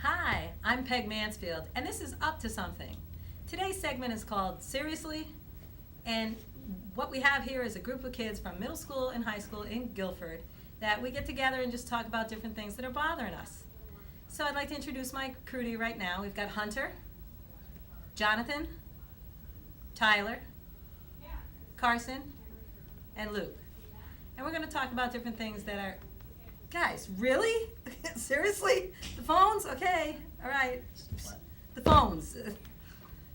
Hi, I'm Peg Mansfield, and this is Up to Something. Today's segment is called Seriously, and what we have here is a group of kids from middle school and high school in Guilford that we get together and just talk about different things that are bothering us. So I'd like to introduce my crew to you right now. We've got Hunter, Jonathan, Tyler, Carson, and Luke. And we're going to talk about different things that are, guys, really? Seriously? The phones? Okay, all right. The phones.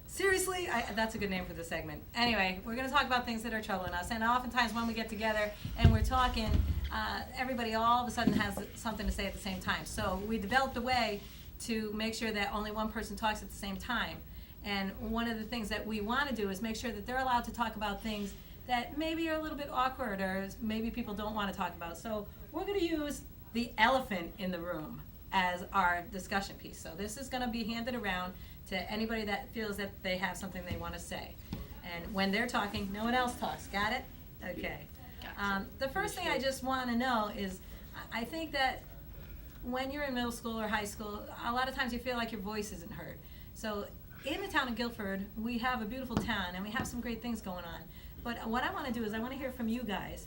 Seriously? That's a good name for the segment. Anyway, we're going to talk about things that are troubling us. And oftentimes when we get together and we're talking, everybody all of a sudden has something to say at the same time. So we developed a way to make sure that only one person talks at the same time. And one of the things that we want to do is make sure that they're allowed to talk about things that maybe are a little bit awkward or maybe people don't want to talk about. So we're going to use the elephant in the room as our discussion piece. So this is going to be handed around to anybody that feels that they have something they want to say. And when they're talking, no one else talks. Got it? Okay. The first thing I just want to know is, I think that when you're in middle school or high school, a lot of times you feel like your voice isn't heard. So in the town of Guilford, we have a beautiful town and we have some great things going on. But what I want to do is I want to hear from you guys.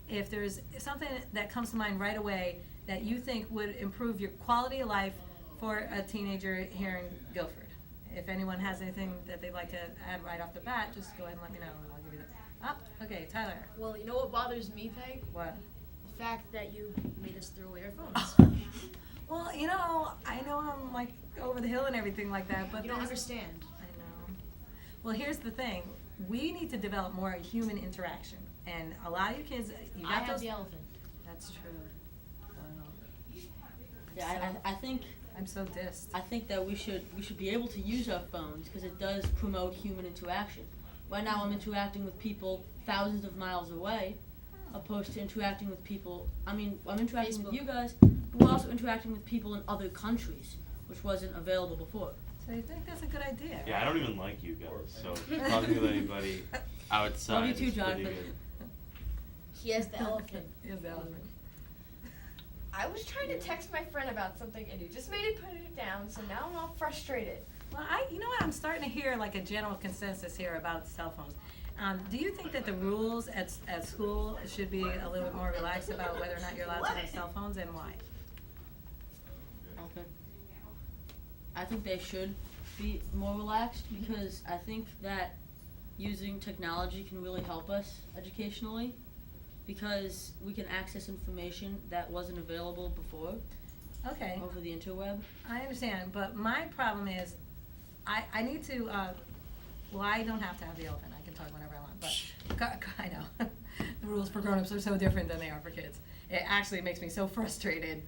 If there's something that comes to mind right away that you think would improve your quality of life for a teenager here in Guilford. If anyone has anything that they'd like to add right off the bat, just go ahead and let me know and I'll give you that. Oh, okay, Tyler. Well, you know what bothers me, Peg? What? The fact that you made us throw away our phones. Well, I know I'm like over the hill and everything like that, but You don't understand. I know. Well, here's the thing. We need to develop more human interaction. And a lot of you kids, you got I have those. the elephant. That's true. Yeah, I think I'm so dissed. I think that we should be able to use our phones because it does promote human interaction. Right now, I'm interacting with people thousands of miles away, opposed to interacting with people. I mean, I'm interacting Facebook. with you guys, but we're also interacting with people in other countries, which wasn't available before. So you think that's a good idea? Yeah, I don't even like you guys, so talking to anybody outside Love you too, is pretty Jonathan. good. He has the elephant. Here's the elephant. I was trying to text my friend about something and you just made it put it down, so now I'm all frustrated. Well, you know what? I'm starting to hear like a general consensus here about cell phones. Do you think that the rules at school should be a little bit more relaxed about whether or not you're allowed to have cell phones and why? Okay. I think they should be more relaxed because I think that using technology can really help us educationally because we can access information that wasn't available before Okay, over the interweb. I understand, but my problem is, I need to, well, I don't have to have the elephant, I can talk whenever I want, but, I know, the rules for grown-ups are so different than they are for kids. It actually makes me so frustrated.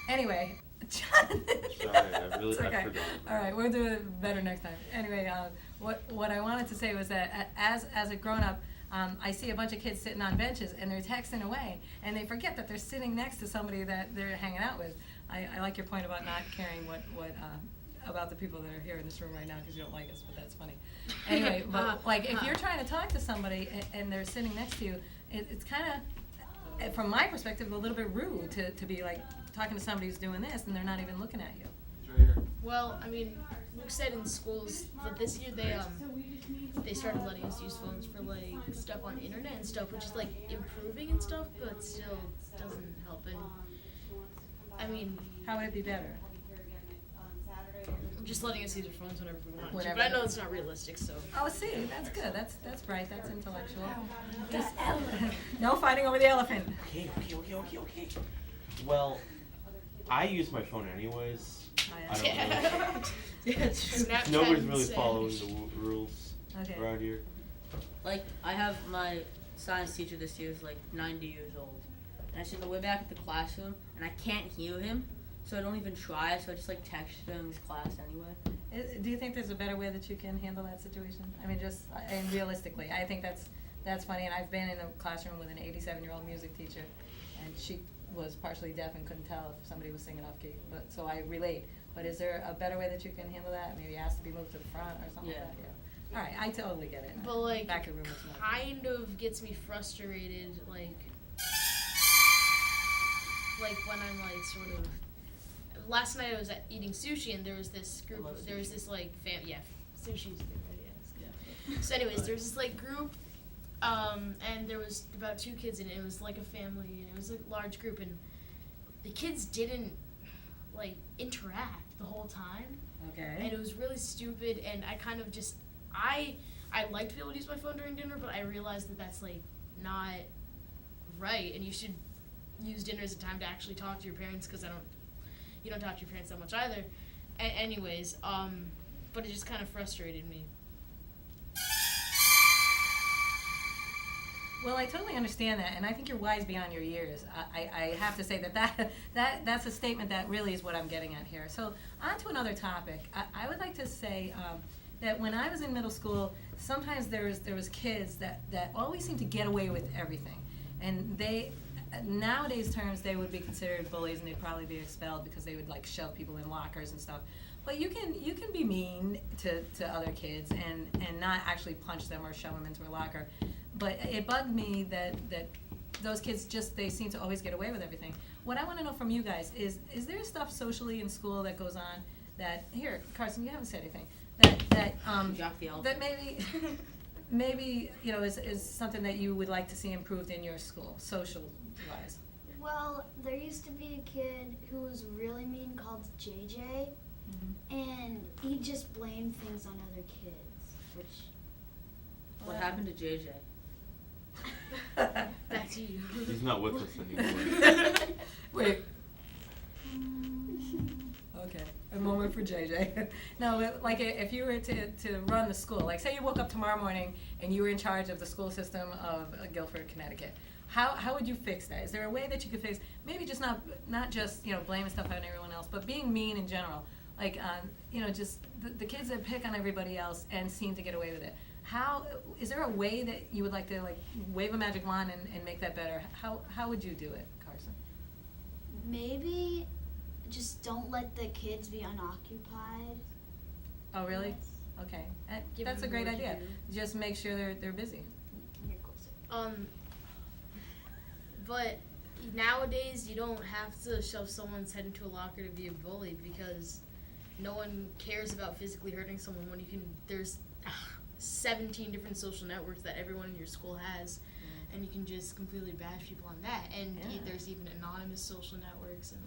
Anyway, Jonathan. Sorry, I really It's okay. I forgot. All right, we'll do it better next time. Anyway, what I wanted to say was that as a grown-up, I see a bunch of kids sitting on benches and they're texting away, and they forget that they're sitting next to somebody that they're hanging out with. I like your point about not caring what about the people that are here in this room right now because you don't like us, but that's funny. Anyway, but like if you're trying to talk to somebody and they're sitting next to you, it's kind of, from my perspective, a little bit rude to be like talking to somebody who's doing this and they're not even looking at you. Well, I mean, Luke said in schools that this year they started letting us use phones for like stuff on the internet and stuff, which is like improving and stuff, but still doesn't help. And I mean, How would it be better? just letting us use our phones whenever we want to. Whenever. But I know it's not realistic, so. Oh, see, that's good. That's bright. That's intellectual. Just no fighting over the elephant. Okay. Well, I use my phone anyways. I don't know. Yeah, it's true. Snapchat Nobody's and really Send. following the rules Okay. around here. Like, I have my science teacher this year is like 90 years old, and I sit in the way back at the classroom, and I can't hear him, so I don't even try. So I just like text during his class anyway. Do you think there's a better way that you can handle that situation? I mean, just, and realistically, I think that's funny, and I've been in a classroom with an 87-year-old music teacher, and she was partially deaf and couldn't tell if somebody was singing off key, but, so I relate. But is there a better way that you can handle that? Maybe ask to be moved to the front or something like that? Yeah. All right, I totally get it. But like, Back of the room is more. kind of gets me frustrated, like when I'm like sort of. Last night I was eating sushi and there was this group. I love There was sushi. this like sushi's good, right? Yeah. So anyways, there was this like group, and there was about 2 kids in it. It was like a family, and it was a large group, and the kids didn't like interact the whole time. Okay. And it was really stupid, and I kind of just, I like to be able to use my phone during dinner, but I realized that that's, like, not right, and you should use dinner as a time to actually talk to your parents, because you don't talk to your parents that much either. Anyways, but it just kind of frustrated me. Well, I totally understand that, and I think you're wise beyond your years. I have to say that's a statement that really is what I'm getting at here. So, on to another topic. I would like to say that when I was in middle school, sometimes there was kids that always seemed to get away with everything, and they, nowadays terms, they would be considered bullies, and they'd probably be expelled because they would like shove people in lockers and stuff. But you can be mean to other kids and not actually punch them or shove them into a locker. But it bugged me that those kids they seem to always get away with everything. What I want to know from you guys is there stuff socially in school that goes on that, here, Carson, you haven't said anything, Drop the elephant. that maybe is something that you would like to see improved in your school, social-wise? Well, there used to be a kid who was really mean called JJ, and he just blamed things on other kids, which... What happened to JJ? Back to you. He's not with us anymore. Wait. Okay, a moment for JJ. No, like if you were to run the school, like say you woke up tomorrow morning and you were in charge of the school system of Guilford, Connecticut, how would you fix that? Is there a way that you could fix, maybe just not just blaming stuff on everyone else, but being mean in general, like just the kids that pick on everybody else and seem to get away with it. How is there a way that you would like to wave a magic wand and make that better? How would you do it, Carson? Maybe just don't let the kids be unoccupied. Oh, really? Yes. Okay, Give that's a them great work to idea. do. Just make sure they're busy. You're closer. But nowadays you don't have to shove someone's head into a locker to be a bully, because no one cares about physically hurting someone when there's 17 different social networks that everyone in your school has, and you can just completely bash people on that. And Yeah. there's even anonymous social networks, and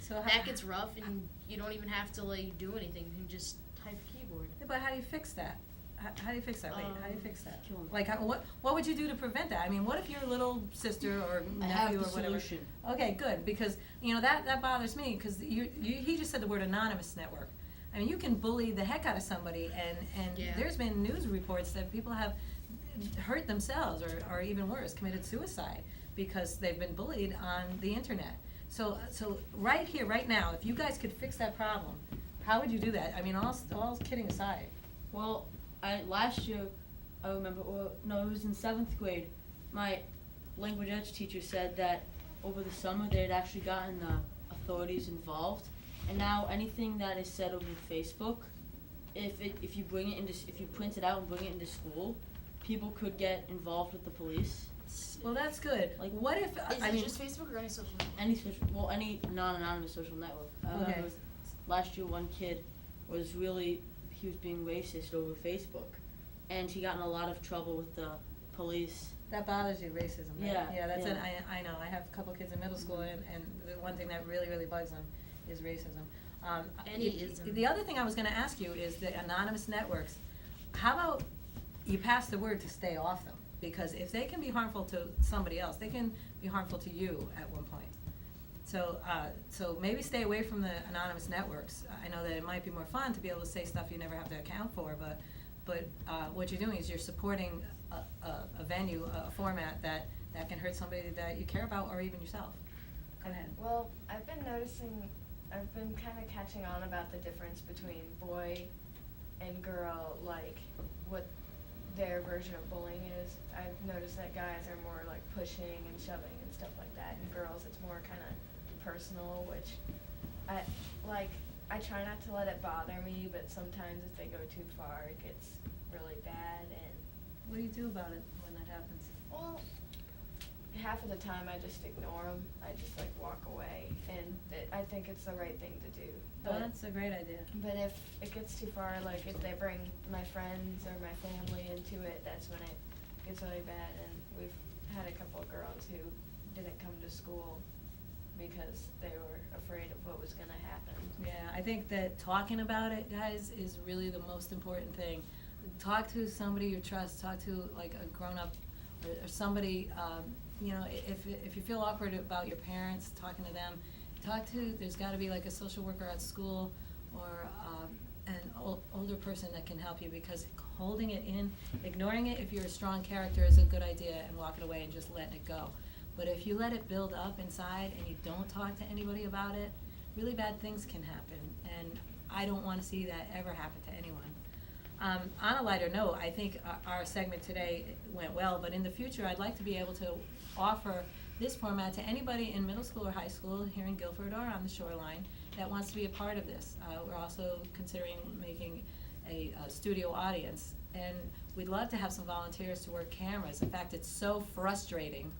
So that gets rough, and you don't even have to do anything. You can just type a keyboard. But how do you fix that? How do you fix that? Wait, how do you fix that? Kill 'em. Like, what would you do to prevent that? I mean, what if your little sister or I have nephew the or whatever? solution. Okay, good, because that bothers me, because he just said the word anonymous network. I mean, you can bully the heck out of somebody, and Yeah. there's been news reports that people have hurt themselves or even worse, committed suicide because they've been bullied on the internet. So right here, right now, if you guys could fix that problem, how would you do that? I mean, all kidding aside. Well, last year, I remember, it was in 7th grade, my language arts teacher said that over the summer they had actually gotten the authorities involved, and now anything that is said over Facebook, if you print it out and bring it into school, people could get involved with the police. Well, that's good. Like, what if Is I it mean, just Facebook or any social network? Any non-anonymous social network. I Okay. remember last year one kid he was being racist over Facebook, and he got in a lot of trouble with the police. that bothers you, racism, right? Yeah, that's yeah. it. I know. I have a couple kids in middle school, and the one thing that really, really bugs them is racism. Anyism. The other thing I was going to ask you is the anonymous networks. How about you pass the word to stay off them? Because if they can be harmful to somebody else, they can be harmful to you at one point. So maybe stay away from the anonymous networks. I know that it might be more fun to be able to say stuff you never have to account for, but what you're doing is you're supporting a venue, a format that that can hurt somebody that you care about or even yourself. Go ahead. Well, I've been kind of catching on about the difference between boy and girl, like what their version of bullying is. I've noticed that guys are more like pushing and shoving and stuff like that, and girls it's more kind of personal, which I try not to let it bother me, but sometimes if they go too far, it gets really bad. And What do you do about it when that happens? well, half of the time I just ignore them. I just like walk away, and I think it's the right thing to do. Oh, that's a great idea. But if it gets too far, like if they bring my friends or my family into it, that's when it gets really bad. And we've had a couple of girls who didn't come to school because they were afraid of what was going to happen. Yeah, I think that talking about it, guys, is really the most important thing. Talk to somebody you trust. Talk to like a grown-up or somebody. You know, if you feel awkward about your parents, talking to them, there's got to be like a social worker at school or an older person that can help you, because holding it in, ignoring it if you're a strong character is a good idea, and walking away and just letting it go. But if you let it build up inside and you don't talk to anybody about it, really bad things can happen, and I don't want to see that ever happen to anyone. On a lighter note, I think our segment today went well, but in the future I'd like to be able to offer this format to anybody in middle school or high school here in Guilford or on the shoreline that wants to be a part of this. We're also considering making a studio audience, and we'd love to have some volunteers to work cameras. In fact, it's so frustrating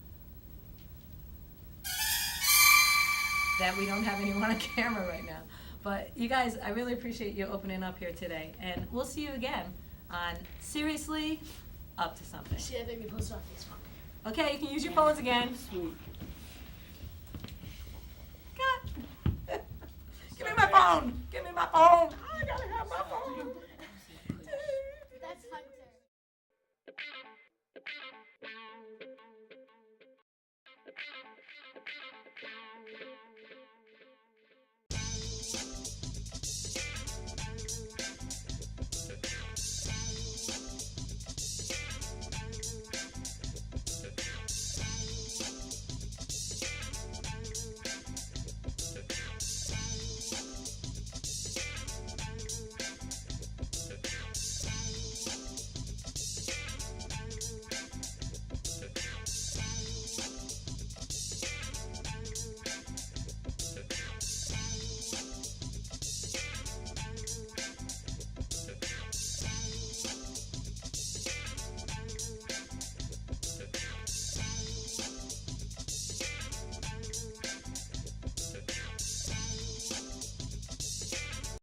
that we don't have anyone on camera right now. But you guys, I really appreciate you opening up here today, and we'll see you again on Seriously Up to Something. See, that made me post it on Facebook. Okay, you can use your phones again. Sweet. Cut. Give me my phone. Give me my phone.